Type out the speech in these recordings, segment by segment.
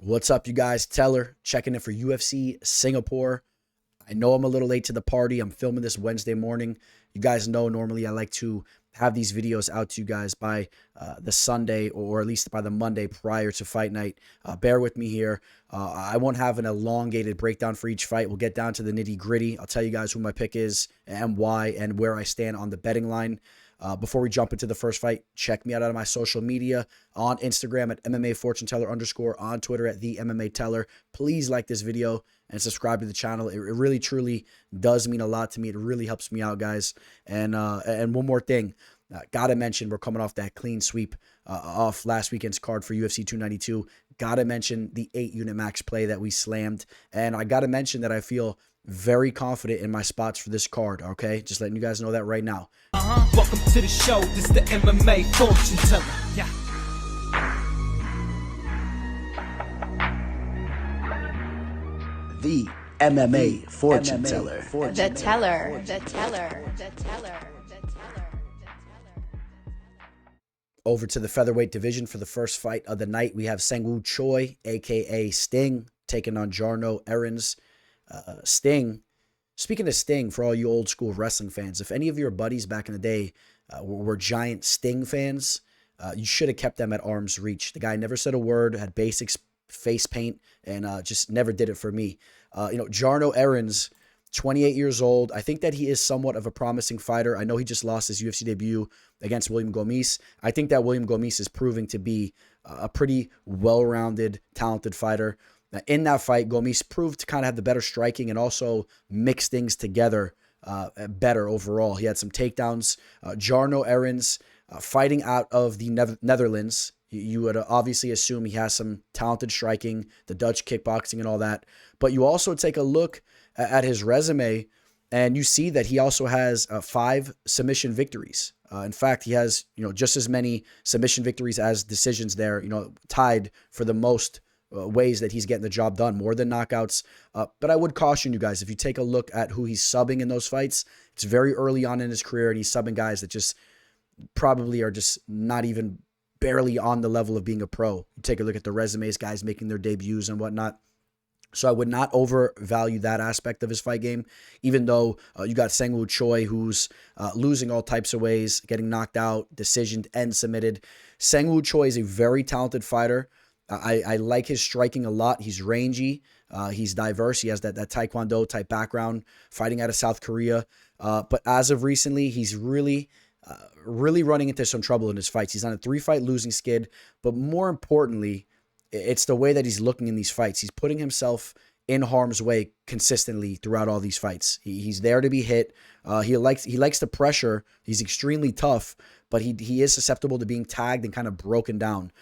What's up, you guys? Teller checking in for UFC Singapore. I know I'm a little late to the party. I'm filming this Wednesday morning. You guys know normally I like to have these videos out to you guys by the Sunday or at least by the Monday prior to fight night. Bear with me here. I won't have an elongated breakdown for each fight. We'll get down to the nitty gritty. I'll tell you guys who my pick is and why and where I stand on the betting line. Before we jump into the first fight, check me out on my social media on Instagram at MMAFortuneTeller_, on Twitter at the MMA Teller. Please like this video and subscribe to the channel. It really, truly does mean a lot to me. It really helps me out, guys. And one more thing. Gotta mention, we're coming off that clean sweep off last weekend's card for UFC 292. Gotta mention the 8-unit max play that we slammed. And I gotta mention that I feel very confident in my spots for this card, okay? Just letting you guys know that right now. Welcome to the show. This is the MMA Fortune Teller. Yeah. The MMA Fortune Teller. The Teller. Over to the featherweight division for the first fight of the night. We have Choi, a.k.a. Sting, taking on Jarno, Errens. Sting, speaking of Sting, for all you old school wrestling fans, if any of your buddies back in the day were giant Sting fans, you should have kept them at arm's reach. The guy never said a word, had basic face paint, and just never did it for me. Jarno Errens, 28 years old. I think that he is somewhat of a promising fighter. I know he just lost his UFC debut against William Gomis. I think that William Gomis is proving to be a pretty well-rounded, talented fighter. In that fight, Gomis proved to kind of have the better striking and also mix things together better overall. He had some takedowns. Jarno Errens, fighting out of the Netherlands. You would obviously assume he has some talented striking, the Dutch kickboxing and all that. But you also take a look at his resume, and you see that he also has 5 submission victories. In fact, he has just as many submission victories as decisions there, tied for the most ways that he's getting the job done, more than knockouts. But I would caution you guys, if you take a look at who he's subbing in those fights, it's very early on in his career, and he's subbing guys that just probably are just not even barely on the level of being a pro. You take a look at the resumes, guys making their debuts and whatnot. So I would not overvalue that aspect of his fight game, even though you got Choi, who's losing all types of ways, getting knocked out, decisioned, and submitted. Choi is a very talented fighter. I like his striking a lot. He's rangy. He's diverse. He has that Taekwondo type background, fighting out of South Korea. But as of recently, he's really running into some trouble in his fights. He's on a 3-fight losing skid. But more importantly, it's the way that he's looking in these fights. He's putting himself in harm's way consistently throughout all these fights. He's there to be hit. He likes the pressure. He's extremely tough, but he is susceptible to being tagged and kind of broken down.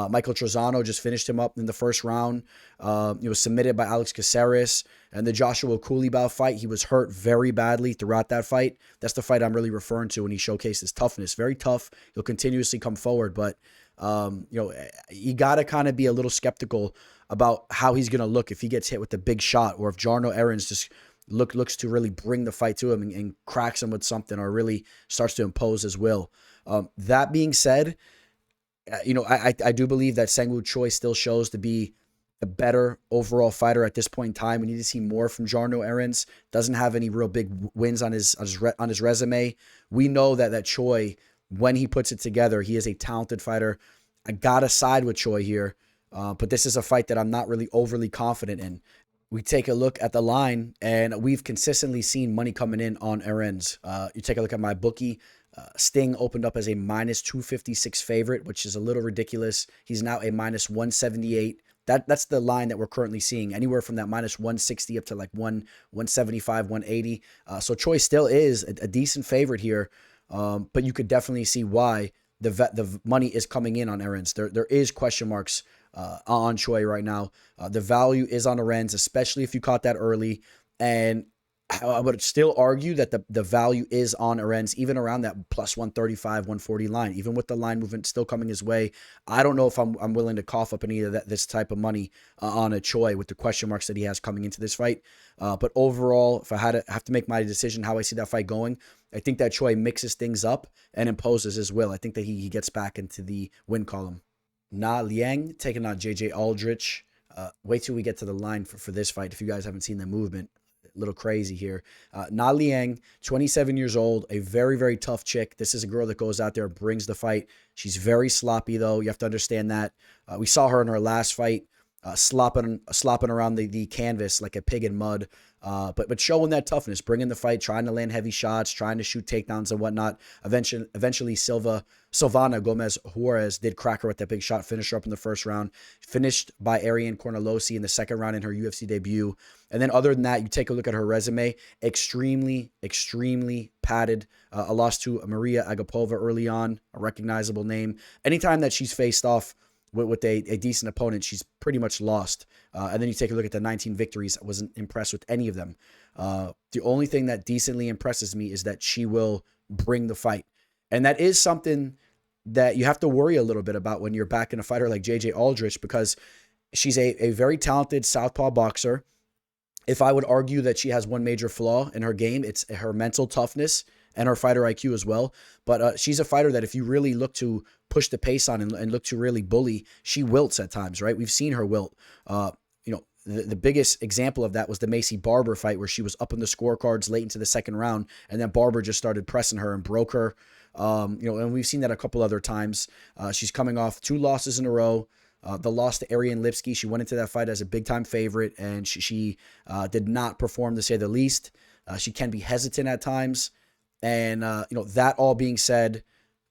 Michael Trozano just finished him up in the first round. He was submitted by Alex Caceres. And the Joshua Coulibaugh fight, he was hurt very badly throughout that fight. That's the fight I'm really referring to when he showcased his toughness. Very tough. He'll continuously come forward, but you got to kind of be a little skeptical about how he's going to look if he gets hit with the big shot, or if Jarno Errens just looks to really bring the fight to him and cracks him with something, or really starts to impose his will. That being said, I do believe that Choi still shows to be a better overall fighter at this point in time. We need to see more from Jarno Errens. Doesn't have any real big wins on his resume. We know that Choi, when he puts it together, he is a talented fighter. I gotta side with Choi here, but this is a fight that I'm not really overly confident in. We take a look at the line, and we've consistently seen money coming in on Errens. You take a look at my bookie. Sting opened up as a -256 favorite, which is a little ridiculous. He's now a -178. That's the line that we're currently seeing, anywhere from that -160 up to like 175, 180. So Choi still is a decent favorite here, but you could definitely see why the money is coming in on Errens. There is question marks on Choi right now. The value is on Errens, especially if you caught that early, and I would still argue that the value is on Errens, even around that plus 135, 140 line, even with the line movement still coming his way. I don't know if I'm willing to cough up any of this type of money on a Choi with the question marks that he has coming into this fight. But overall, if I have to make my decision how I see that fight going, I think that Choi mixes things up and imposes his will. I think that he gets back into the win column. Liang taking on JJ Aldrich. Wait till we get to the line for this fight. If you guys haven't seen the movement, a little crazy here. Na Liang, 27 years old, a very, very tough chick. This is a girl that goes out there, brings the fight. She's very sloppy, though. You have to understand that. We saw her in her last fight, slopping around the canvas like a pig in mud. But showing that toughness, bringing the fight, trying to land heavy shots, trying to shoot takedowns and whatnot. Eventually Silvana Gomez Juarez did crack her with that big shot, finish her up in the first round, finished by Ariane Cornelosi in the second round in her UFC debut. And then other than that, you take a look at her resume, extremely, extremely padded. A loss to Maria Agapova early on, a recognizable name. Anytime that she's faced off with a decent opponent, she's pretty much lost. And then you take a look at the 19 victories. I wasn't impressed with any of them. The only thing that decently impresses me is that she will bring the fight. And that is something that you have to worry a little bit about when you're backing a fighter like JJ Aldrich, because she's a very talented southpaw boxer. If I would argue that she has one major flaw in her game, it's her mental toughness and her fighter IQ as well. But she's a fighter that if you really look to push the pace on and look to really bully, she wilts at times, right? We've seen her wilt. The biggest example of that was the Macy Barber fight, where she was up in the scorecards late into the second round, and then Barber just started pressing her and broke her. And we've seen that a couple other times. She's coming off 2 losses in a row. The loss to Ariane Lipski, she went into that fight as a big-time favorite, and she did not perform, to say the least. She can be hesitant at times. And, that all being said,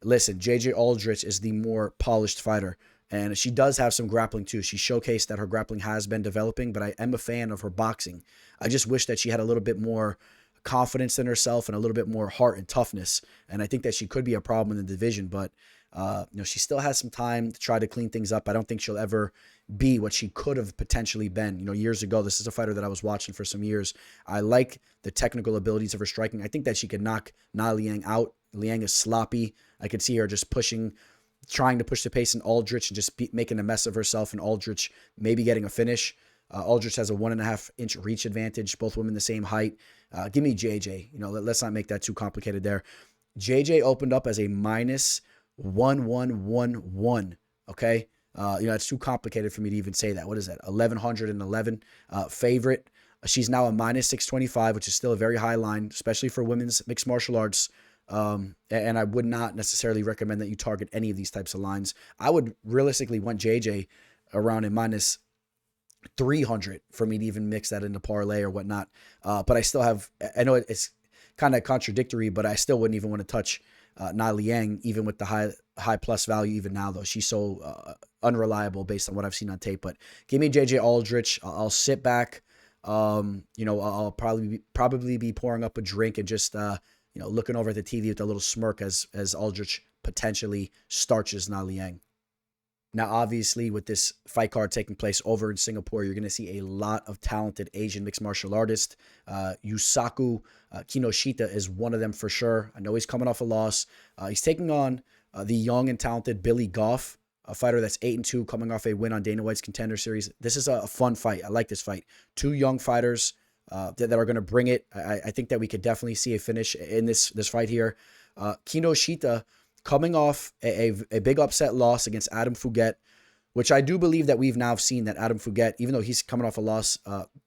listen, JJ Aldrich is the more polished fighter. And she does have some grappling, too. She showcased that her grappling has been developing, but I am a fan of her boxing. I just wish that she had a little bit more confidence in herself and a little bit more heart and toughness. And I think that she could be a problem in the division, but she still has some time to try to clean things up. I don't think she'll ever be what she could have potentially been. Years ago, this is a fighter that I was watching for some years. I like the technical abilities of her striking. I think that she could knock Na Liang out. Liang is sloppy. I could see her just trying to push the pace in Aldrich and just making a mess of herself, and Aldrich maybe getting a finish. Aldrich has a 1.5-inch reach advantage, both women the same height. Give me JJ. Let's not make that too complicated there. JJ opened up as a -1111. Okay. It's too complicated for me to even say that. What is that? 1111 favorite. She's now a -625, which is still a very high line, especially for women's mixed martial arts. And I would not necessarily recommend that you target any of these types of lines. I would realistically want JJ around a -300 for me to even mix that into parlay or whatnot. But I know it's kind of contradictory, but I still wouldn't even want to touch Na Liang, even with the high plus value even now, though. She's so unreliable based on what I've seen on tape. But give me JJ Aldrich. I'll sit back. I'll probably be pouring up a drink and just looking over at the TV with a little smirk as Aldrich potentially starches Na Liang. Now, obviously, with this fight card taking place over in Singapore, you're going to see a lot of talented Asian mixed martial artists. Yusaku Kinoshita is one of them for sure. I know he's coming off a loss. He's taking on the young and talented Billy Goff, a fighter that's 8-2, coming off a win on Dana White's Contender Series. This is a fun fight. I like this fight. 2 young fighters that are going to bring it. I think that we could definitely see a finish in this fight here. Kinoshita coming off a big upset loss against Adam Fouguet, which I do believe that we've now seen that Adam Fouguet, even though he's coming off a loss,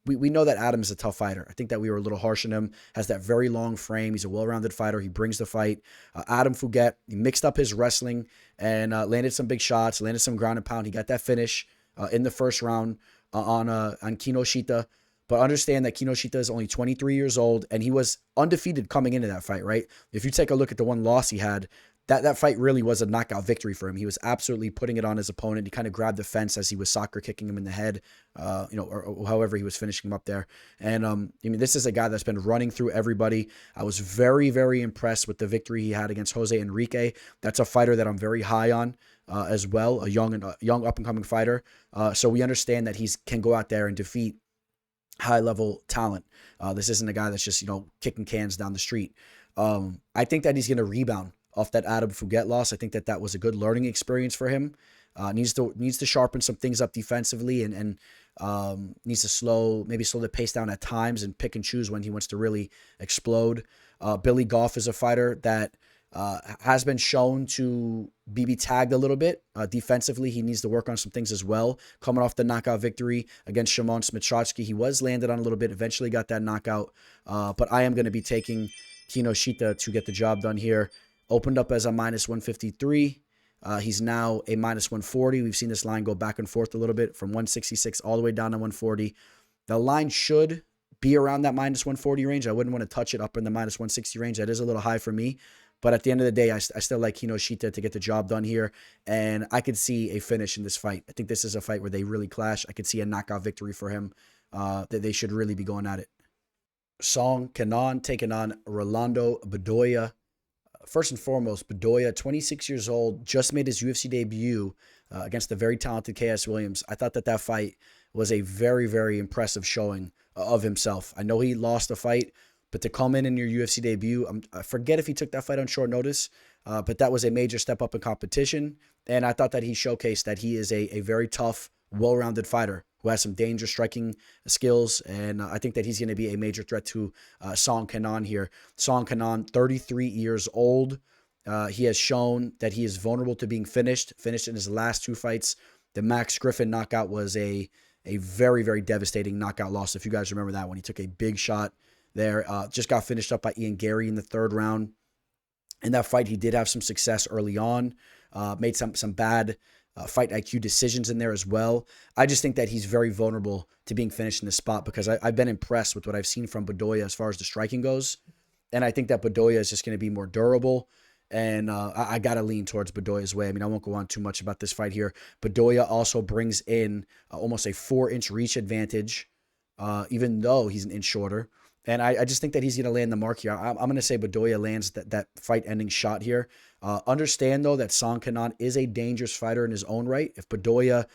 we know that Adam is a tough fighter. I think that we were a little harsh on him. Has that very long frame. He's a well-rounded fighter. He brings the fight. Adam Fouguet, he mixed up his wrestling and landed some big shots, landed some ground and pound. He got that finish in the first round on Kinoshita. But understand that Kinoshita is only 23 years old, and he was undefeated coming into that fight, right? If you take a look at the one loss he had, that fight really was a knockout victory for him. He was absolutely putting it on his opponent. He kind of grabbed the fence as he was soccer kicking him in the head, or however he was finishing him up there. And, this is a guy that's been running through everybody. I was very, very impressed with the victory he had against Jose Enrique. That's a fighter that I'm very high on as well, a young up-and-coming fighter. So we understand that he can go out there and defeat high-level talent. This isn't a guy that's just, kicking cans down the street. I think that he's going to rebound off that Adam Fouguet loss. I think that was a good learning experience for him. Needs to sharpen some things up defensively and needs to slow the pace down at times and pick and choose when he wants to really explode. Billy Goff is a fighter that Has been shown to be tagged a little bit. Defensively, he needs to work on some things as well. Coming off the knockout victory against Szymon Smitrowski, he was landed on a little bit, eventually got that knockout. But I am going to be taking Kinoshita to get the job done here. Opened up as a minus 153. He's now a minus 140. We've seen this line go back and forth a little bit from 166 all the way down to 140. The line should be around that minus 140 range. I wouldn't want to touch it up in the minus 160 range. That is a little high for me. But at the end of the day, I still like Kinoshita to get the job done here. And I could see a finish in this fight. I think this is a fight where they really clash. I could see a knockout victory for him. That they should really be going at it. Seung Kenan taking on Rolando Bedoya. First and foremost, Bedoya, 26 years old, just made his UFC debut against the very talented KS Williams. I thought that fight was a very, very impressive showing of himself. I know he lost the fight, but to come in your UFC debut, I forget if he took that fight on short notice, but that was a major step up in competition. And I thought that he showcased that he is a very tough, well-rounded fighter who has some dangerous striking skills. And I think that he's going to be a major threat to Seung Kenan here. Seung Kenan, 33 years old. He has shown that he is vulnerable to being finished in his last two fights. The Max Griffin knockout was a very, very devastating knockout loss. If you guys remember that one, he took a big shot there. Just got finished up by Ian Gary in the third round. In that fight, he did have some success early on. Made some bad fight IQ decisions in there as well. I just think that he's very vulnerable to being finished in this spot because I've been impressed with what I've seen from Bedoya as far as the striking goes. And I think that Bedoya is just going to be more durable. And I got to lean towards Bedoya's way. I mean, I won't go on too much about this fight here. Bedoya also brings in almost a 4-inch reach advantage, even though he's an inch shorter. And I just think that he's going to land the mark here. I'm going to say Bedoya lands that fight-ending shot here. Understand, though, that Seung Kenan is a dangerous fighter in his own right. If Bedoya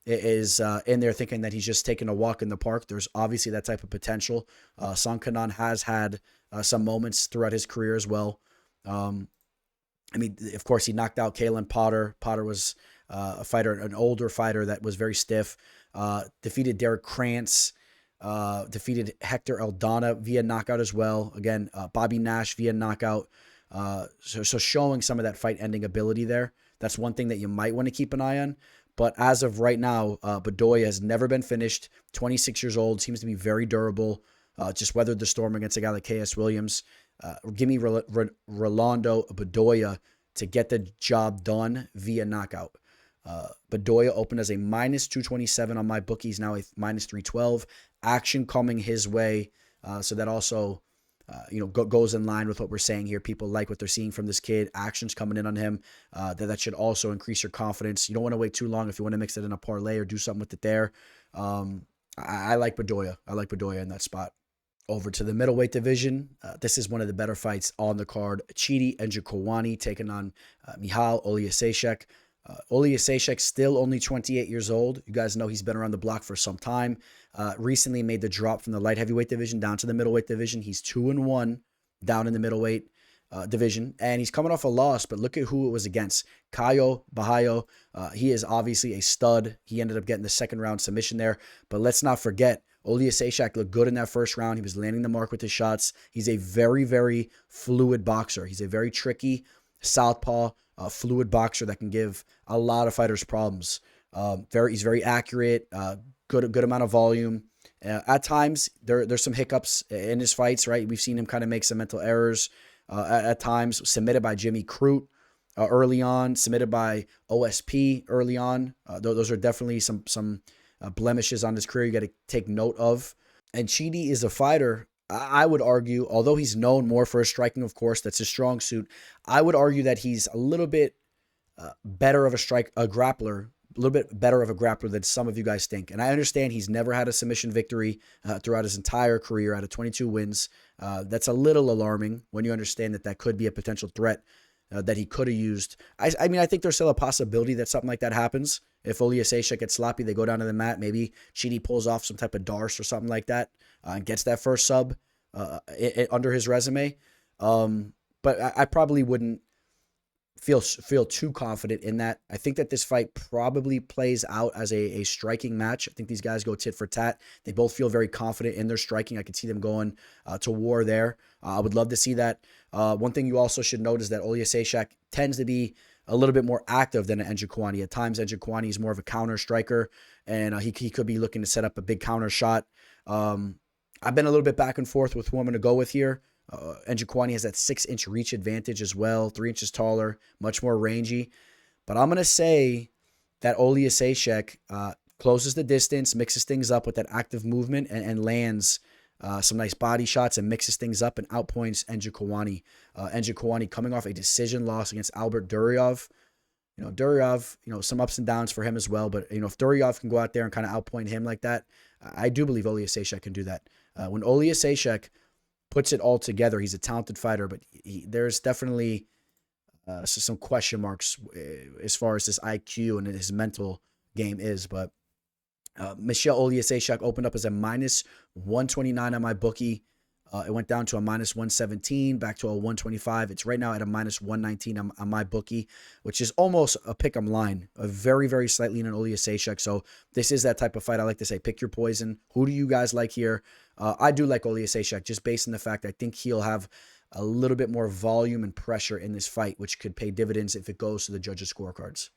is in there thinking that he's just taking a walk in the park, there's obviously that type of potential. Seung Kenan has had some moments throughout his career as well. I mean, of course, he knocked out Kalen Potter. Potter was a fighter, an older fighter that was very stiff. Defeated Derek Krantz. Defeated Hector Aldana via knockout as well. Again, Bobby Nash via knockout. So showing some of that fight-ending ability there. That's one thing that you might want to keep an eye on. But as of right now, Bedoya has never been finished. 26 years old. Seems to be very durable. Just weathered the storm against a guy like KS Williams. Give me Rolando Bedoya to get the job done via knockout. Bedoya opened as a minus 227 on my bookies, now a minus 312. Action coming his way, so that also goes in line with what we're saying here. People like what they're seeing from this kid. Action's coming in on him. That should also increase your confidence. You don't want to wait too long if you want to mix it in a parlay or do something with it there. I like Bedoya. I like Bedoya in that spot. Over to the middleweight division. This is one of the better fights on the card. Chidi and Njokuani taking on Michał Oleksiejczuk. Oleksiejczuk still only 28 years old. You guys know he's been around the block for some time. Recently made the drop from the light heavyweight division down to the middleweight division. He's 2-1 down in the middleweight division. And he's coming off a loss, but look at who it was against. Caio Bahayo. He is obviously a stud. He ended up getting the second round submission there. But let's not forget, Oleksiejczuk looked good in that first round. He was landing the mark with his shots. He's a very, very fluid boxer. He's a very tricky southpaw, fluid boxer that can give a lot of fighters problems. He's very accurate, good amount of volume. At times, there's some hiccups in his fights, right? We've seen him kind of make some mental errors at times. Submitted by Jimmy Crute early on, submitted by OSP early on. Those are definitely some blemishes on his career you got to take note of. And Chidi is a fighter, I would argue, although he's known more for his striking, of course, that's his strong suit, I would argue that he's a little bit better of a grappler, a little bit better of a grappler than some of you guys think. And I understand he's never had a submission victory throughout his entire career out of 22 wins. That's a little alarming when you understand that could be a potential threat that he could have used. I mean, I think there's still a possibility that something like that happens. If Oleksiejczuk gets sloppy, they go down to the mat. Maybe Chidi pulls off some type of darce or something like that and gets that first sub under his resume. But I probably wouldn't feel too confident in that. I think that this fight probably plays out as a striking match. I think these guys go tit for tat. They both feel very confident in their striking. I could see them going to war there. I would love to see that. One thing you also should note is that Oleksiejczuk tends to be a little bit more active than Njokuani. At times, Njokuani is more of a counter striker, and he could be looking to set up a big counter shot. I've been a little bit back and forth with who I'm going to go with here. Njokuani has that 6-inch reach advantage as well, 3 inches taller, much more rangy. But I'm going to say that Oleksiejczuk closes the distance, mixes things up with that active movement, and lands some nice body shots and mixes things up and outpoints Njokuani. Njokuani coming off a decision loss against Albert Duryov. Duryov, some ups and downs for him as well. But, if Duryov can go out there and kind of outpoint him like that, I do believe Oleksiejczuk can do that. When Oleksiejczuk puts it all together, he's a talented fighter, but there's definitely some question marks as far as his IQ and his mental game is. But Michał Oleksiejczuk opened up as a -129 on my bookie. It went down to a -117, back to a 125. It's right now at a -119 on my bookie, which is almost a pick'em line, a very, very slight lean on Oleksiejczuk. So this is that type of fight. I like to say, pick your poison. Who do you guys like here? I do like Oleksiejczuk, just based on the fact I think he'll have a little bit more volume and pressure in this fight, which could pay dividends if it goes to the judges' scorecards.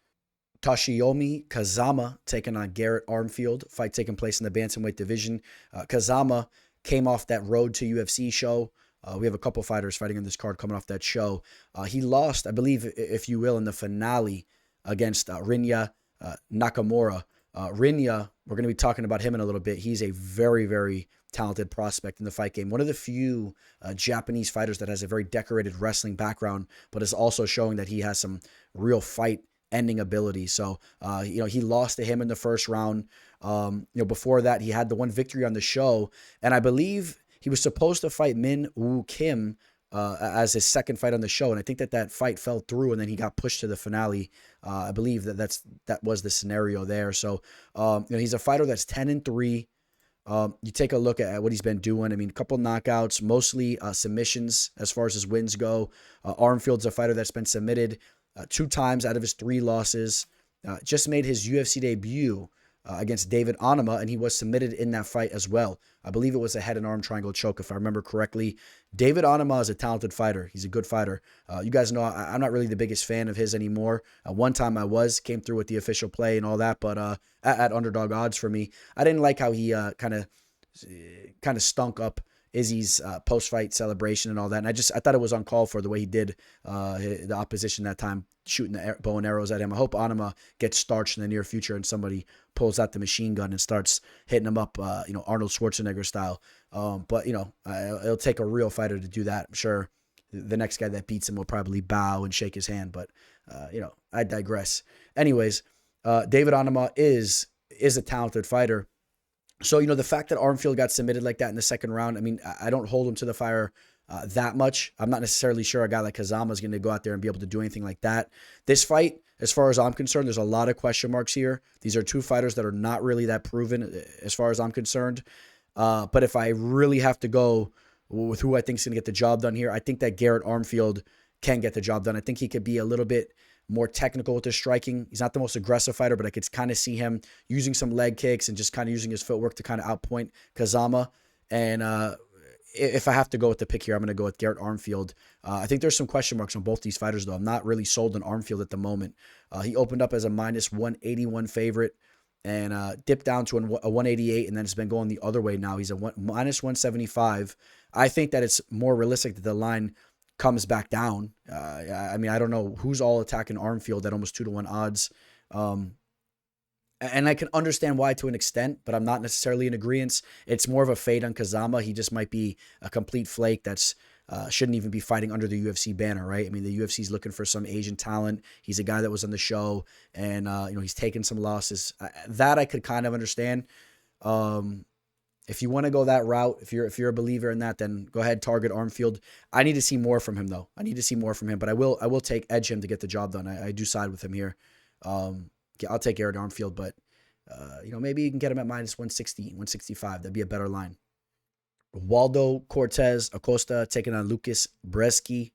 Toshiomi Kazama taking on Garrett Armfield. Fight taking place in the bantamweight division. Kazama came off that Road to UFC show. We have a couple fighters fighting on this card coming off that show. He lost, I believe, if you will, in the finale against Rinya Nakamura. Rinya, we're going to be talking about him in a little bit. He's a very, very talented prospect in the fight game. One of the few Japanese fighters that has a very decorated wrestling background, but is also showing that he has some real fight-ending ability. So, he lost to him in the first round. Before that, he had the one victory on the show, and I believe he was supposed to fight Min Woo Kim as his second fight on the show, and I think that fight fell through, and then he got pushed to the finale. I believe that was the scenario there. So, he's a fighter that's 10-3. You take a look at what he's been doing. I mean, a couple knockouts, mostly submissions as far as his wins go. Armfield's a fighter that's been submitted 2 times out of his 3 losses. Just made his UFC debut against David Onama, and he was submitted in that fight as well. I believe it was a head and arm triangle choke, if I remember correctly. David Onama is a talented fighter. He's a good fighter. You guys know I'm not really the biggest fan of his anymore. One time I came through with the official play and all that, but at underdog odds for me. I didn't like how he kind of stunk up Izzy's post-fight celebration and all that. And I thought it was uncalled for the way he did the opposition that time, shooting the bow and arrows at him. I hope Onama gets starched in the near future and somebody pulls out the machine gun and starts hitting him up, Arnold Schwarzenegger style. But it'll take a real fighter to do that. I'm sure the next guy that beats him will probably bow and shake his hand. But, I digress. Anyways, David Onama is a talented fighter. So, the fact that Armfield got submitted like that in the second round, I mean, I don't hold him to the fire that much. I'm not necessarily sure a guy like Kazama is going to go out there and be able to do anything like that. This fight, as far as I'm concerned, there's a lot of question marks here. These are 2 fighters that are not really that proven as far as I'm concerned. But if I really have to go with who I think is going to get the job done here, I think that Garrett Armfield can get the job done. I think he could be a little bit more technical with his striking. He's not the most aggressive fighter, but I could kind of see him using some leg kicks and just kind of using his footwork to kind of outpoint Kazama. And if I have to go with the pick here, I'm going to go with Garrett Armfield. I think there's some question marks on both these fighters, though. I'm not really sold on Armfield at the moment. He opened up as a -181 favorite and dipped down to a 188, and then it's been going the other way now. He's a -175. I think that it's more realistic that the line comes back down. I mean, I don't know who's all attacking Armfield at almost 2-1 odds. And I can understand why to an extent, but I'm not necessarily in agreement. It's more of a fade on Kazama. He just might be a complete flake that's shouldn't even be fighting under the UFC banner, right? I mean, the UFC's looking for some Asian talent. He's a guy that was on the show, and he's taken some losses. That I could kind of understand. If you want to go that route, if you're a believer in that, then go ahead, target Armfield. I need to see more from him, though. But I will edge him to get the job done. I do side with him here. I'll take Garrett Armfield, but maybe you can get him at -160, 165. That'd be a better line. Waldo Cortes-Acosta taking on Łukasz Brzeski.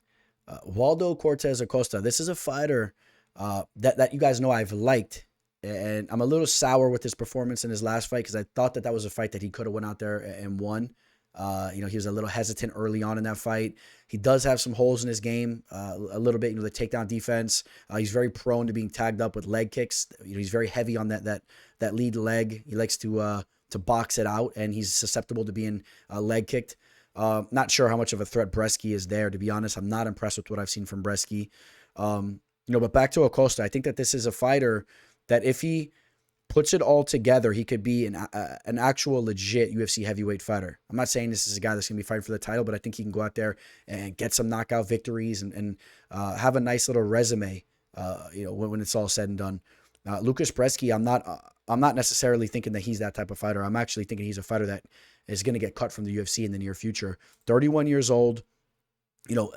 Waldo Cortes-Acosta. This is a fighter that you guys know I've liked, and I'm a little sour with his performance in his last fight because I thought that was a fight that he could have went out there and won. He was a little hesitant early on in that fight. He does have some holes in his game, a little bit. The takedown defense. He's very prone to being tagged up with leg kicks. He's very heavy on that lead leg. He likes to box it out, and he's susceptible to being leg kicked. Not sure how much of a threat Brzeski is there, to be honest. I'm not impressed with what I've seen from Brzeski. But back to Acosta, I think that this is a fighter that if he puts it all together, he could be an actual legit UFC heavyweight fighter. I'm not saying this is a guy that's going to be fighting for the title, but I think he can go out there and get some knockout victories and have a nice little resume, when it's all said and done. Łukasz Brzeski, I'm not necessarily thinking that he's that type of fighter. I'm actually thinking he's a fighter that is going to get cut from the UFC in the near future. 31 years old.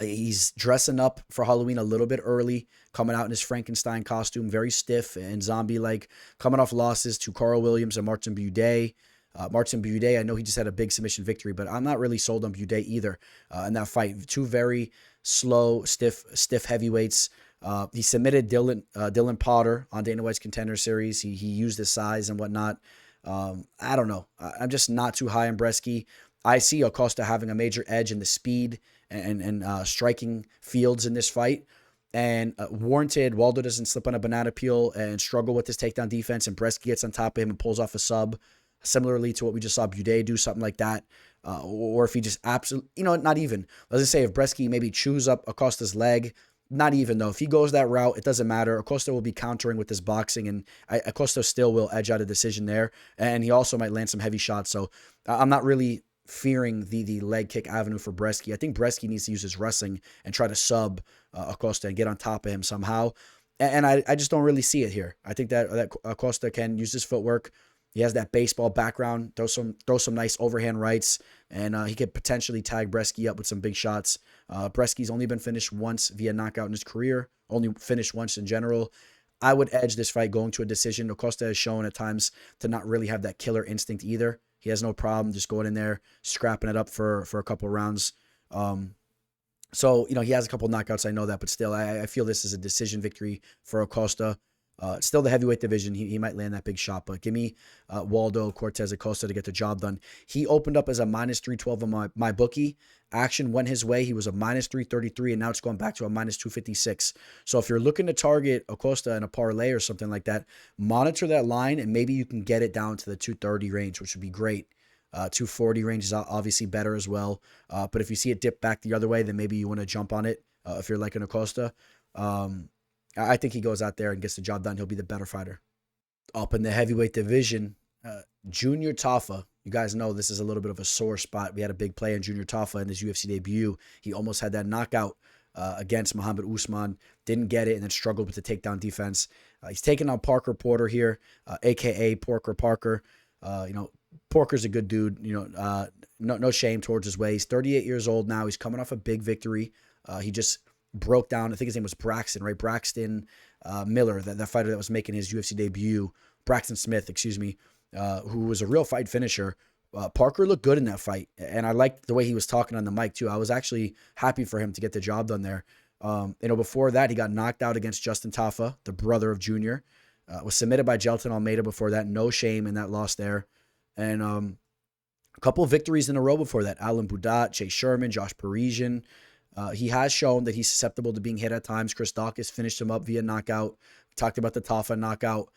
He's dressing up for Halloween a little bit early, coming out in his Frankenstein costume, very stiff and zombie-like, coming off losses to Carl Williams and Martin Buday. Martin Buday, I know he just had a big submission victory, but I'm not really sold on Buday either in that fight. Two very slow, stiff heavyweights. He submitted Dylan Potter on Dana White's Contender Series. He used his size and whatnot. I don't know. I'm just not too high on Brzeski. I see Acosta having a major edge in the speed and striking fields in this fight. And warranted, Waldo doesn't slip on a banana peel and struggle with his takedown defense, and Brzeski gets on top of him and pulls off a sub, similarly to what we just saw Buday do, something like that. Or if he just absolutely, not even. Let's just say if Brzeski maybe chews up Acosta's leg, not even though. If he goes that route, it doesn't matter. Acosta will be countering with his boxing, and Acosta still will edge out a decision there. And he also might land some heavy shots. So I'm not really fearing the leg kick avenue for Brzeski. I think Brzeski needs to use his wrestling and try to sub Acosta and get on top of him somehow. And I just don't really see it here. I think that Acosta can use his footwork. He has that baseball background, throw some nice overhand rights, and he could potentially tag Brzeski up with some big shots. Brzeski's only been finished once via knockout in his career, only finished once in general. I would edge this fight going to a decision. Acosta has shown at times to not really have that killer instinct either. He has no problem just going in there, scrapping it up for a couple rounds. So, he has a couple knockouts, I know that, but still, I feel this is a decision victory for Acosta. It's still the heavyweight division. He might land that big shot, but give me Waldo Cortes-Acosta to get the job done. He opened up as a minus 312 on my bookie. Action went his way. He was a minus 333, and now it's going back to a minus 256. So if you're looking to target Acosta in a parlay or something like that, monitor that line, and maybe you can get it down to the 230 range, which would be great. 240 range is obviously better as well. But if you see it dip back the other way, then maybe you want to jump on it if you're like an Acosta. I think he goes out there and gets the job done. He'll be the better fighter. Up in the heavyweight division, Junior Tafa. You guys know this is a little bit of a sore spot. We had a big play on Junior Tafa in his UFC debut. He almost had that knockout against Muhammad Usman. Didn't get it and then struggled with the takedown defense. He's taking on Parker Porter here, a.k.a. Porker Parker. Porker's a good dude. No shame towards his way. He's 38 years old now. He's coming off a big victory. He just broke down, I think his name was Braxton, right? Braxton Miller, that fighter that was making his UFC debut. Braxton Smith, excuse me, who was a real fight finisher. Parker looked good in that fight, and I liked the way he was talking on the mic too. I was actually happy for him to get the job done there. Before that, he got knocked out against Justin Tafa, the brother of Junior. Was submitted by Jelton Almeida before that. No shame in that loss there. And a couple of victories in a row before that. Alan Budat, Chase Sherman, Josh Parisian. He has shown that he's susceptible to being hit at times. Chris Dawkins finished him up via knockout. We talked about the Tafa knockout.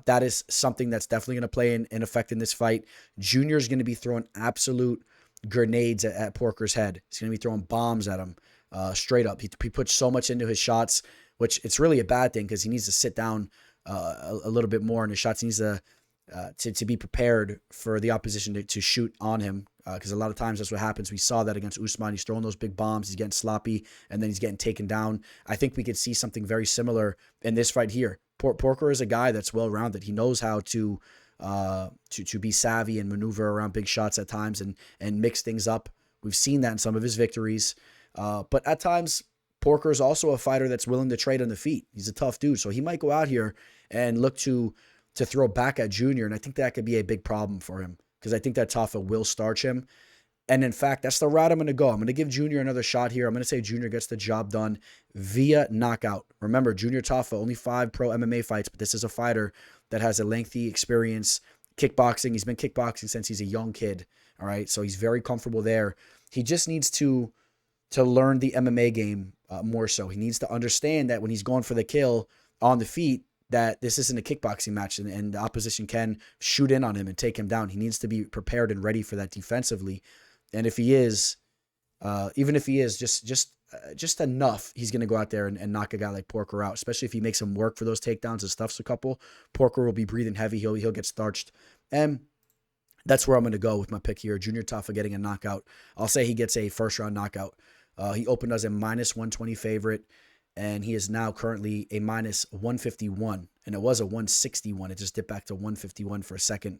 That is something that's definitely going to play in effect in this fight. Junior's going to be throwing absolute grenades at Porker's head. He's going to be throwing bombs at him straight up. He puts so much into his shots, which it's really a bad thing because he needs to sit down a little bit more in his shots. He needs to be prepared for the opposition to shoot on him. Because a lot of times that's what happens. We saw that against Usman. He's throwing those big bombs. He's getting sloppy, and then he's getting taken down. I think we could see something very similar in this fight here. Porker is a guy that's well-rounded. He knows how to be savvy and maneuver around big shots at times and mix things up. We've seen that in some of his victories. But at times, Porker is also a fighter that's willing to trade on the feet. He's a tough dude, so he might go out here and look to throw back at Junior, and I think that could be a big problem for him. Because I think that Tafa will starch him. And in fact, that's the route I'm going to go. I'm going to give Junior another shot here. I'm going to say Junior gets the job done via knockout. Remember, Junior Tafa, only 5 pro MMA fights, but this is a fighter that has a lengthy experience kickboxing. He's been kickboxing since he's a young kid. All right, so he's very comfortable there. He just needs to learn the MMA game more so. He needs to understand that when he's going for the kill on the feet, that this isn't a kickboxing match and the opposition can shoot in on him and take him down. He needs to be prepared and ready for that defensively. And if he is, even if he is just enough, he's going to go out there and knock a guy like Porker out, especially if he makes him work for those takedowns and stuffs a couple. Porker will be breathing heavy. He'll get starched. And that's where I'm going to go with my pick here. Junior Tafa getting a knockout. I'll say he gets a first-round knockout. He opened as a -120 favorite, and he is now currently a -151. And it was a 161. It just dipped back to 151 for a second.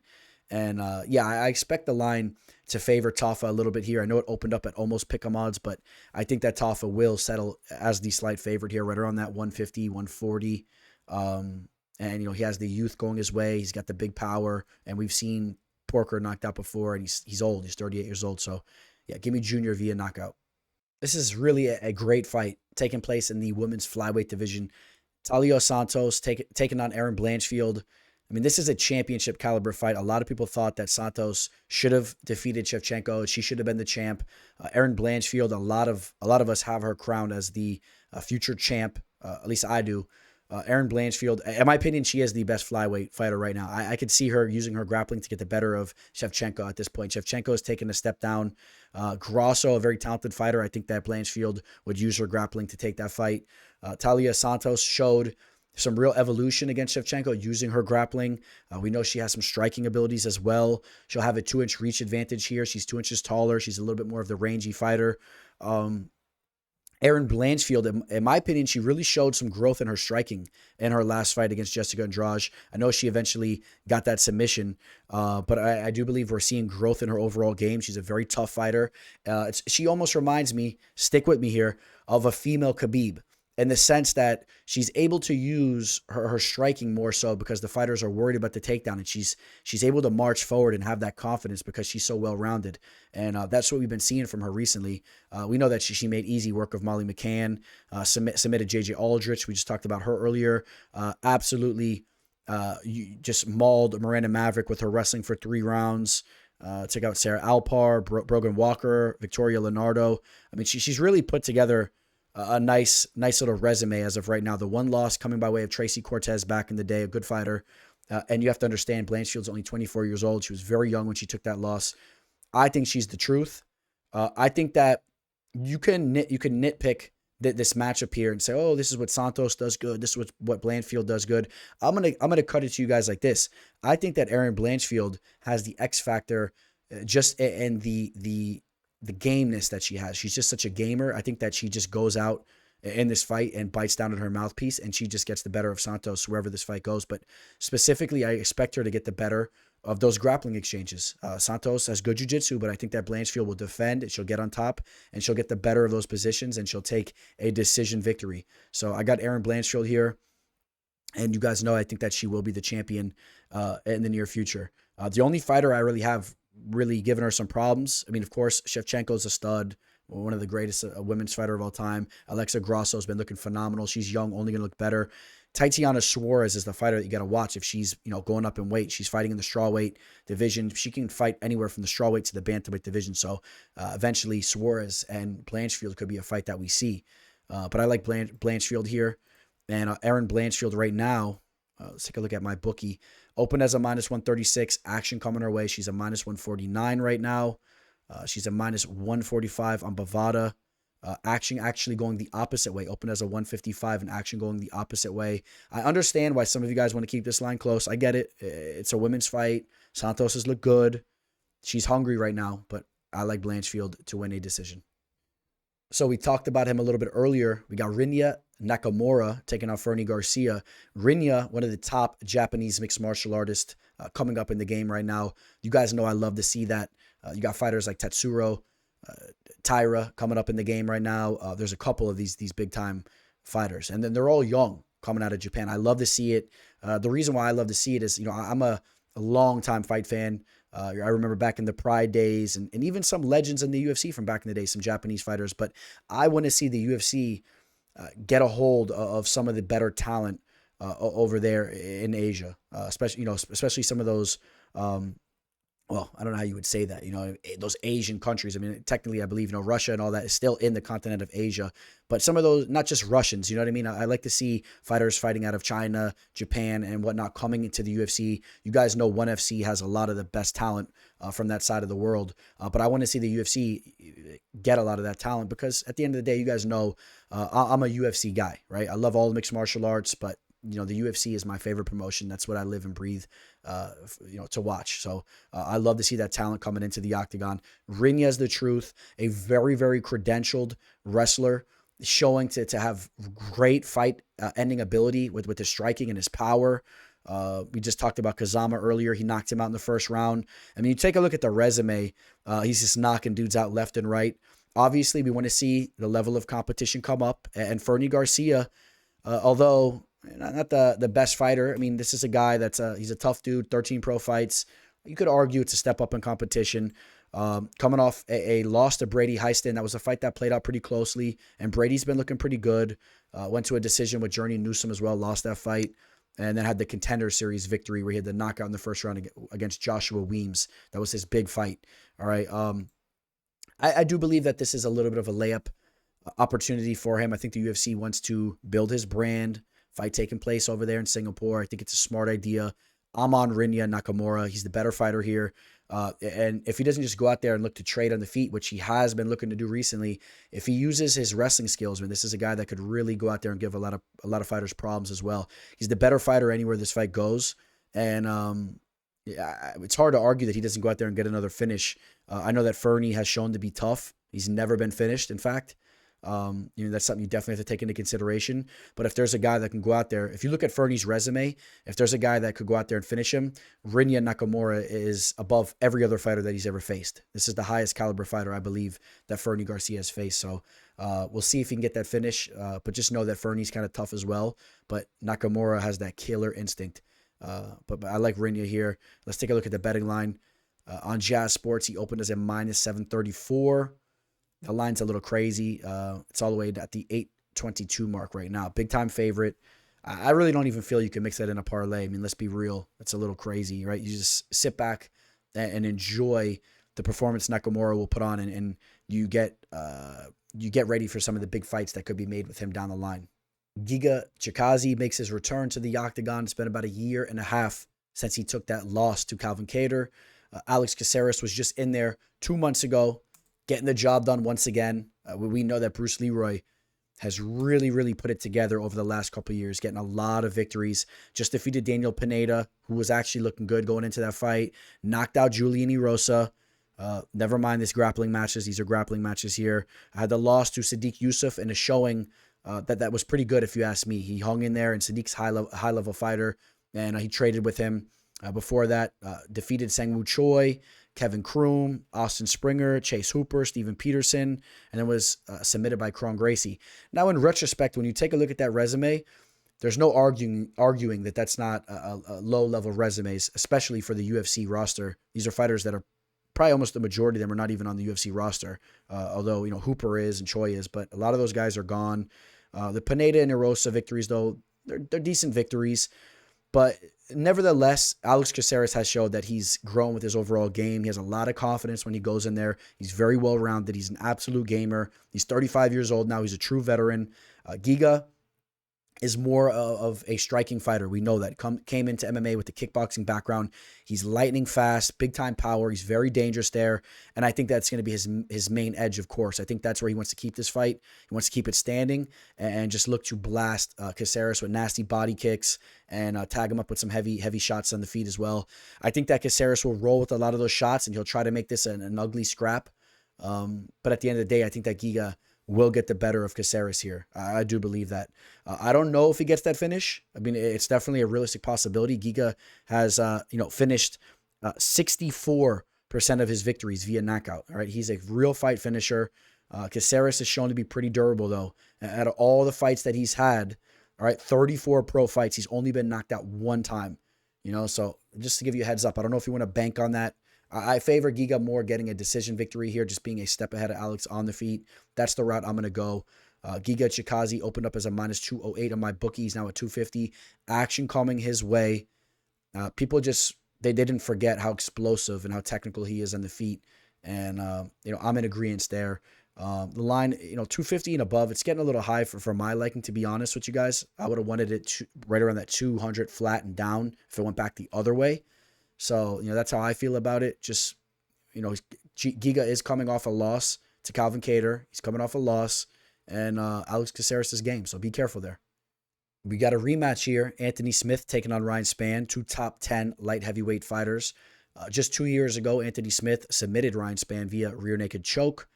And yeah, I expect the line to favor Tafa a little bit here. I know it opened up at almost pick'em odds, but I think that Tafa will settle as the slight favorite here, right around that 150, 140. And, you know, he has the youth going his way. He's got the big power, and we've seen Porker knocked out before, and he's old. He's 38 years old. So, yeah, give me Junior via knockout. This is really a great fight taking place in the women's flyweight division. Taila Santos taking on Erin Blanchfield. I mean, this is a championship caliber fight. A lot of people thought that Santos should have defeated Shevchenko. She should have been the champ. Erin Blanchfield, a lot of us have her crowned as the future champ. At least I do. Erin Blanchfield, in my opinion, she is the best flyweight fighter right now. I could see her using her grappling to get the better of Shevchenko at this point. Shevchenko has taken a step down. Grasso, a very talented fighter. I think that Blanchfield would use her grappling to take that fight. Taila Santos showed some real evolution against Shevchenko using her grappling. We know she has some striking abilities as well. She'll have a 2-inch reach advantage here. She's 2 inches taller. She's a little bit more of the rangy fighter. Erin Blanchfield, in my opinion, she really showed some growth in her striking in her last fight against Jessica Andrade. I know she eventually got that submission, but I do believe we're seeing growth in her overall game. She's a very tough fighter. She almost reminds me, stick with me here, of a female Khabib, in the sense that she's able to use her striking more so because the fighters are worried about the takedown, and she's able to march forward and have that confidence because she's so well-rounded. And that's what we've been seeing from her recently. We know that she made easy work of Molly McCann, submitted JJ Aldrich. We just talked about her earlier. Absolutely just mauled Miranda Maverick with her wrestling for 3 rounds. Took out Sarah Alpar, Brogan Walker, Victoria Leonardo. I mean, she's really put together a nice little resume as of right now. The one loss coming by way of Tracy Cortez back in the day, a good fighter. And you have to understand, Blanchfield's only 24 years old. She was very young when she took that loss. I think she's the truth. I think that you can nitpick this matchup here and say, oh, this is what Santos does good. This is what Blanchfield does good. I'm gonna cut it to you guys like this. I think that Erin Blanchfield has the X factor, just in the gameness that she has. She's just such a gamer. I think that she just goes out in this fight and bites down on her mouthpiece, and she just gets the better of Santos wherever this fight goes. But specifically, I expect her to get the better of those grappling exchanges. Santos has good jiu-jitsu, but I think that Blanchfield will defend, and she'll get on top, and she'll get the better of those positions, and she'll take a decision victory. So I got Erin Blanchfield here, and you guys know I think that she will be the champion in the near future. The only fighter I really have given her some problems. I mean, of course, Shevchenko's a stud, one of the greatest women's fighter of all time. Alexa Grasso's been looking phenomenal. She's young, only going to look better. Tatiana Suarez is the fighter that you got to watch if she's, going up in weight. She's fighting in the strawweight division. She can fight anywhere from the strawweight to the bantamweight division. So eventually Suarez and Blanchfield could be a fight that we see. But I like Blanchfield here. And Erin Blanchfield right now, let's take a look at my bookie. Open as a -136. Action coming her way. She's a -149 right now. She's a -145 on Bovada. Action actually going the opposite way. Open as a 155 and action going the opposite way. I understand why some of you guys want to keep this line close. I get it. It's a women's fight. Santos has looked good. She's hungry right now, but I like Blanchfield to win a decision. So we talked about him a little bit earlier. We got Rinya Nakamura taking on Fernie Garcia. Rinya, one of the top Japanese mixed martial artists coming up in the game right now. You guys know I love to see that. You got fighters like Tetsuro, Taira coming up in the game right now. There's a couple of these big-time fighters. And then they're all young coming out of Japan. I love to see it. The reason why I love to see it is, I'm a long-time fight fan. I remember back in the Pride days and even some legends in the UFC from back in the day, some Japanese fighters. But I want to see the UFC get a hold of some of the better talent over there in Asia, especially some of those. Well, I don't know how you would say that, those Asian countries. I mean, technically, I believe, Russia and all that is still in the continent of Asia, but some of those, not just Russians, you know what I mean? I like to see fighters fighting out of China, Japan, and whatnot coming into the UFC. You guys know ONE FC has a lot of the best talent from that side of the world, but I want to see the UFC get a lot of that talent because at the end of the day, you guys know I'm a UFC guy, right? I love all the mixed martial arts, but the UFC is my favorite promotion. That's what I live and breathe, to watch. So I love to see that talent coming into the octagon. Rinya is the truth, a very, very credentialed wrestler, showing to have great fight ending ability with his striking and his power. We just talked about Kazama earlier. He knocked him out in the first round. I mean, you take a look at the resume. He's just knocking dudes out left and right. Obviously, we want to see the level of competition come up. And Fernie Garcia, although not the best fighter. I mean, this is a guy he's a tough dude, 13 pro fights. You could argue it's a step up in competition. Coming off a loss to Brady Heiston. That was a fight that played out pretty closely, and Brady's been looking pretty good. Went to a decision with Journey Newsom as well, lost that fight, and then had the Contender Series victory where he had the knockout in the first round against Joshua Weems. That was his big fight. All right. I do believe that this is a little bit of a layup opportunity for him. I think the UFC wants to build his brand. Fight taking place over there in Singapore. I think it's a smart idea. I'm on Rinya Nakamura. He's the better fighter here. And if he doesn't just go out there and look to trade on the feet, which he has been looking to do recently, if he uses his wrestling skills, this is a guy that could really go out there and give a lot of fighters problems as well. He's the better fighter anywhere this fight goes. And it's hard to argue that he doesn't go out there and get another finish. I know that Fernie has shown to be tough. He's never been finished, in fact. That's something you definitely have to take into consideration. But if there's a guy that can go out there, if you look at Fernie's resume, if there's a guy that could go out there and finish him, Rinya Nakamura is above every other fighter that he's ever faced. This is the highest caliber fighter, I believe, that Fernie Garcia has faced. So we'll see if he can get that finish. But just know that Fernie's kind of tough as well. But Nakamura has that killer instinct. But I like Rinya here. Let's take a look at the betting line. On Jazz Sports, he opened as a minus 734. The line's a little crazy. It's all the way at the 822 mark right now. Big time favorite. I really don't even feel you can mix that in a parlay. I mean, let's be real. It's a little crazy, right? You just sit back and enjoy the performance Nakamura will put on, and you get ready for some of the big fights that could be made with him down the line. Giga Chikaze makes his return to the octagon. It's been about a year and a half since he took that loss to Calvin Kattar. Alex Caceres was just in there 2 months ago, getting the job done once again. We know that Bruce Leroy has really, really put it together over the last couple of years, getting a lot of victories. Just defeated Daniel Pineda, who was actually looking good going into that fight. Knocked out Julian Erosa. Never mind these grappling matches. These are grappling matches here. I had the loss to Sadiq Yusuf in a showing that was pretty good, if you ask me. He hung in there, and Sadiq's high-level fighter, and he traded with him. Before that, defeated Seung Choi, Kevin Kroom, Austin Springer, Chase Hooper, Steven Peterson, and then was submitted by Kron Gracie. Now, in retrospect, when you take a look at that resume, there's no arguing that that's not a low-level resumes, especially for the UFC roster. These are fighters that are probably almost the majority of them are not even on the UFC roster, although Hooper is and Choi is, but a lot of those guys are gone. The Pineda and Erosa victories, though, they're decent victories. But nevertheless, Alex Caceres has showed that he's grown with his overall game. He has a lot of confidence when he goes in there. He's very well-rounded. He's an absolute gamer. He's 35 years old now. He's a true veteran. Giga is more of a striking fighter. We know that. Came into MMA with the kickboxing background. He's lightning fast, big-time power. He's very dangerous there. And I think that's going to be his main edge, of course. I think that's where he wants to keep this fight. He wants to keep it standing and just look to blast Caceres with nasty body kicks and tag him up with some heavy shots on the feet as well. I think that Caceres will roll with a lot of those shots, and he'll try to make this an ugly scrap. But at the end of the day, I think that Giga will get the better of Caceres here. I do believe that. I don't know if he gets that finish. I mean, it's definitely a realistic possibility. Giga has, finished 64% of his victories via knockout. All right, he's a real fight finisher. Caceres is shown to be pretty durable, though. Out of all the fights that he's had, all right, 34 pro fights, he's only been knocked out one time. So just to give you a heads up, I don't know if you want to bank on that. I favor Giga more getting a decision victory here, just being a step ahead of Alex on the feet. That's the route I'm going to go. Giga Chikazi opened up as a minus 208 on my bookie. He's now at 250. Action coming his way. People just, they didn't forget how explosive and how technical he is on the feet. And, I'm in agreement there. The line, 250 and above, it's getting a little high for my liking, to be honest with you guys. I would have wanted it right around that 200 flat and down if it went back the other way. So, that's how I feel about it. Just, Giga is coming off a loss to Calvin Kattar. He's coming off a loss. And Alex Caceres' game, so be careful there. We got a rematch here. Anthony Smith taking on Ryan Spann, 2 top 10 light heavyweight fighters. Just 2 years ago, Anthony Smith submitted Ryan Spann via rear naked choke.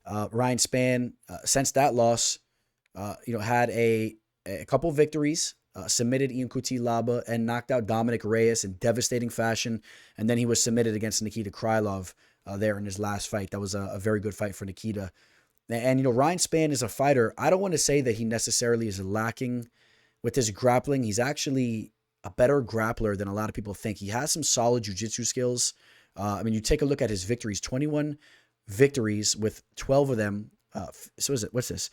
Ryan Spann, since that loss, had a couple victories, submitted Ian Cutelaba and knocked out Dominic Reyes in devastating fashion. And then he was submitted against Nikita Krylov there in his last fight. That was a very good fight for Nikita. And, Ryan Spann is a fighter. I don't want to say that he necessarily is lacking with his grappling. He's actually a better grappler than a lot of people think. He has some solid jiu-jitsu skills. You take a look at his victories, 21 victories with 12 of them. What's this?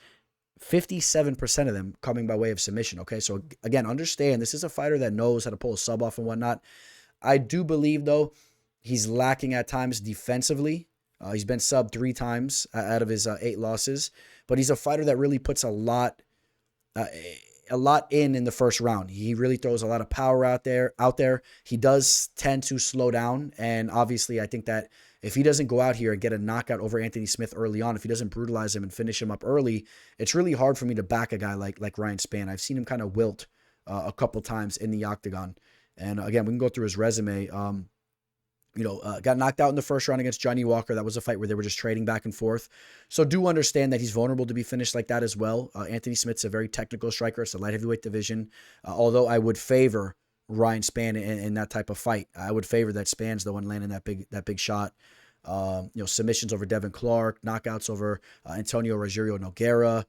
57% of them coming by way of submission. Okay. So again, understand this is a fighter that knows how to pull a sub off and whatnot. I do believe though, he's lacking at times defensively. He's been sub 3 times out of his 8 losses, but he's a fighter that really puts a lot in the first round. He really throws a lot of power out there. He does tend to slow down, and obviously, I think that if he doesn't go out here and get a knockout over Anthony Smith early on, if he doesn't brutalize him and finish him up early, it's really hard for me to back a guy like Ryan Spann. I've seen him kind of wilt a couple times in the octagon, and again, we can go through his resume. Got knocked out in the first round against Johnny Walker. That was a fight where they were just trading back and forth. So do understand that he's vulnerable to be finished like that as well. Anthony Smith's a very technical striker. It's a light heavyweight division. Although I would favor Ryan Spann in that type of fight. I would favor that Spann's the one landing that big shot. Submissions over Devin Clark, knockouts over Antonio Rogerio Nogueira.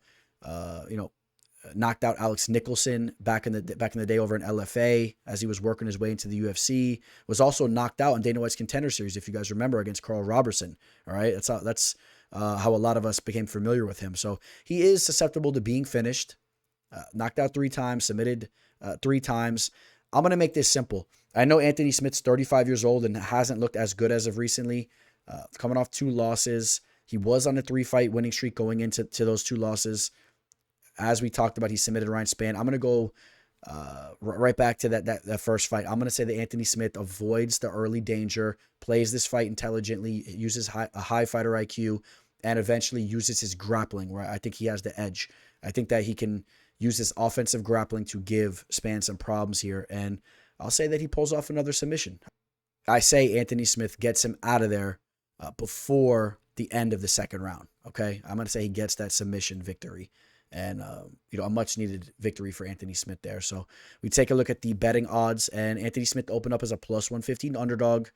Knocked out Alex Nicholson back in the day over in LFA as he was working his way into the UFC. Was also knocked out in Dana White's Contender Series, if you guys remember, against Carl Robertson. All right, that's how a lot of us became familiar with him. So he is susceptible to being finished. Knocked out 3 times, submitted 3 times. I'm gonna make this simple. I know Anthony Smith's 35 years old and hasn't looked as good as of recently. Coming off 2 losses, he was on a 3-fight winning streak going into those 2 losses. As we talked about, he submitted Ryan Spann. I'm going to go right back to that first fight. I'm going to say that Anthony Smith avoids the early danger, plays this fight intelligently, uses a high fighter IQ, and eventually uses his grappling, where I think he has the edge. I think that he can use this offensive grappling to give Spann some problems here, and I'll say that he pulls off another submission. I say Anthony Smith gets him out of there before the end of the second round, okay? I'm going to say he gets that submission victory. And, a much-needed victory for Anthony Smith there. So we take a look at the betting odds, and Anthony Smith opened up as a plus 115 underdog.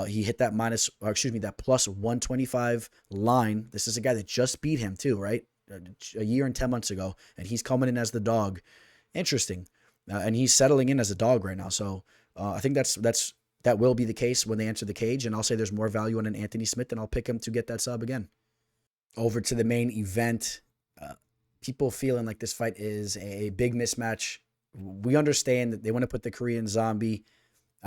He hit that that plus 125 line. This is a guy that just beat him too, right? A year and 10 months ago, and he's coming in as the dog. Interesting. And he's settling in as a dog right now. So I think that will be the case when they enter the cage, and I'll say there's more value on an Anthony Smith, and I'll pick him to get that sub again. Over to the main event. People feeling like this fight is a big mismatch. We understand that they want to put the Korean Zombie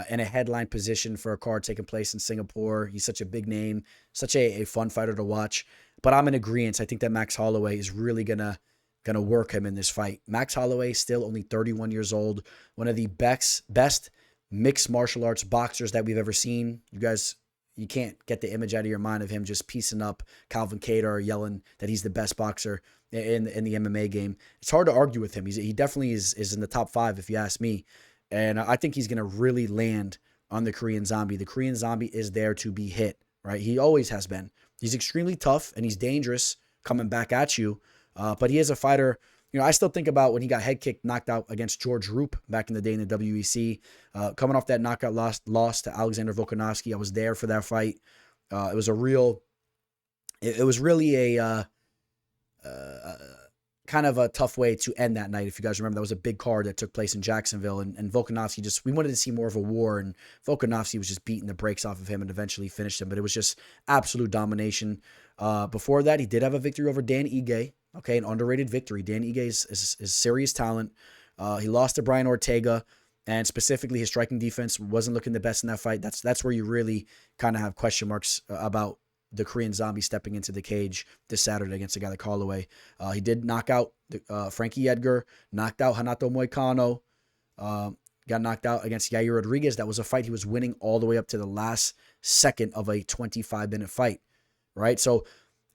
in a headline position for a card taking place in Singapore. He's such a big name, such a fun fighter to watch. But I'm in agreement. I think that Max Holloway is really gonna work him in this fight. Max Holloway, still only 31 years old, one of the best mixed martial arts boxers that we've ever seen. You can't get the image out of your mind of him just piecing up Calvin Kattar, yelling that he's the best boxer in the MMA game. It's hard to argue with him. He definitely is in the top 5, if you ask me. And I think he's going to really land on the Korean Zombie. The Korean Zombie is there to be hit, right? He always has been. He's extremely tough, and he's dangerous coming back at you. But he is a fighter. I still think about when he got head kicked, knocked out against George Roop back in the day in the WEC. Coming off that knockout loss to Alexander Volkanovski. I was there for that fight. It was really a kind kind of a tough way to end that night. If you guys remember, that was a big card that took place in Jacksonville, and Volkanovski we wanted to see more of a war, and Volkanovski was just beating the brakes off of him and eventually finished him, but it was just absolute domination. Before that, he did have a victory over Dan Ige, okay, an underrated victory. Dan Ige is serious talent. He lost to Brian Ortega, and specifically his striking defense wasn't looking the best in that fight. That's where you really kind of have question marks about the Korean Zombie stepping into the cage this Saturday against a guy like Holloway. He did knock out Frankie Edgar, knocked out Renato Moicano, got knocked out against Yair Rodriguez. That was a fight he was winning all the way up to the last second of a 25-minute fight, right? So,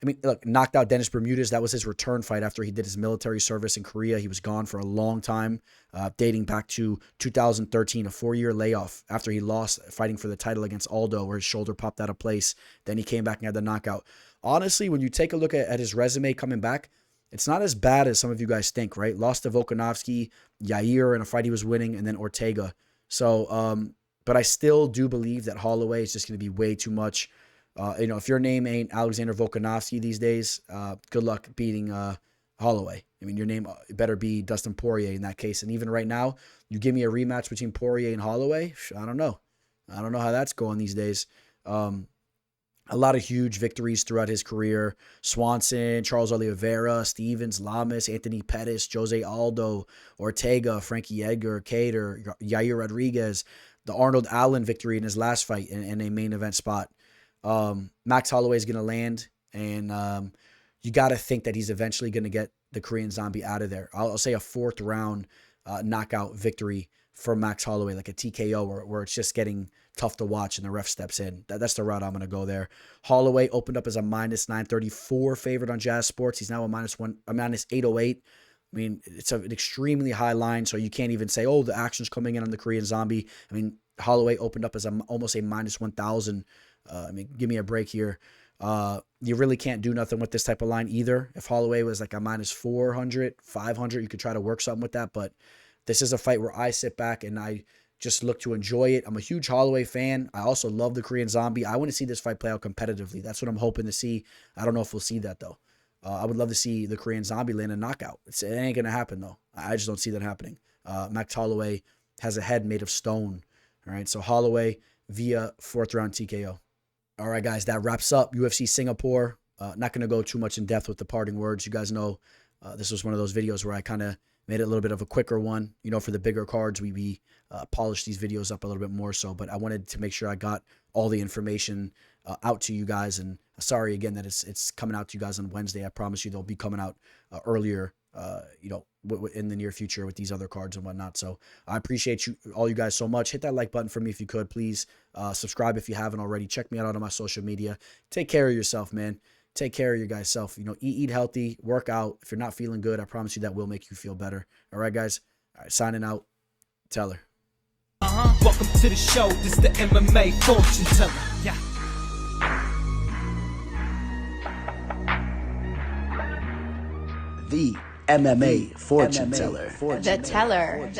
I mean, look, knocked out Dennis Bermudez. That was his return fight after he did his military service in Korea. He was gone for a long time, dating back to 2013, a 4-year layoff after he lost fighting for the title against Aldo, where his shoulder popped out of place. Then he came back and had the knockout. Honestly, when you take a look at his resume coming back, it's not as bad as some of you guys think, right? Lost to Volkanovski, Yair in a fight he was winning, and then Ortega. So, but I still do believe that Holloway is just going to be way too much. If your name ain't Alexander Volkanovski these days, good luck beating Holloway. I mean, your name better be Dustin Poirier in that case. And even right now, you give me a rematch between Poirier and Holloway, I don't know. I don't know how that's going these days. A lot of huge victories throughout his career. Swanson, Charles Oliveira, Stevens, Lamas, Anthony Pettis, Jose Aldo, Ortega, Frankie Edgar, Cater, Yair Rodriguez, the Arnold Allen victory in his last fight in a main event spot. Max Holloway is going to land, and you got to think that he's eventually going to get the Korean Zombie out of there. I'll say a 4th round knockout victory for Max Holloway, like a TKO where it's just getting tough to watch and the ref steps in. That's the route I'm going to go there. Holloway opened up as a minus 934 favorite on Jazz Sports. He's now a minus 808. I mean, it's an extremely high line, so you can't even say, oh, the action's coming in on the Korean Zombie. I mean, Holloway opened up as almost a minus 1,000. I mean, give me a break here. You really can't do nothing with this type of line either. If Holloway was like a minus 400, 500, you could try to work something with that. But this is a fight where I sit back and I just look to enjoy it. I'm a huge Holloway fan. I also love the Korean Zombie. I want to see this fight play out competitively. That's what I'm hoping to see. I don't know if we'll see that, though. I would love to see the Korean Zombie land a knockout. It ain't going to happen, though. I just don't see that happening. Max Holloway has a head made of stone. All right, so Holloway via 4th round TKO. All right, guys, that wraps up UFC Singapore. Not going to go too much in depth with the parting words. You guys know this was one of those videos where I kind of made it a little bit of a quicker one. You know, for the bigger cards, we polish these videos up a little bit more so. But I wanted to make sure I got all the information out to you guys. And sorry again that it's coming out to you guys on Wednesday. I promise you they'll be coming out earlier, in the near future with these other cards and whatnot. So I appreciate all you guys so much. Hit that like button for me if you could, please. Subscribe if you haven't already. Check me out on my social media. Take care of yourself, man. Take care of your guys' self. Eat healthy, work out. If you're not feeling good, I promise you that will make you feel better. All right, guys. All right, signing out. Teller. Welcome to the show. This is the MMA fortune teller. Yeah. The MMA fortune teller. The teller.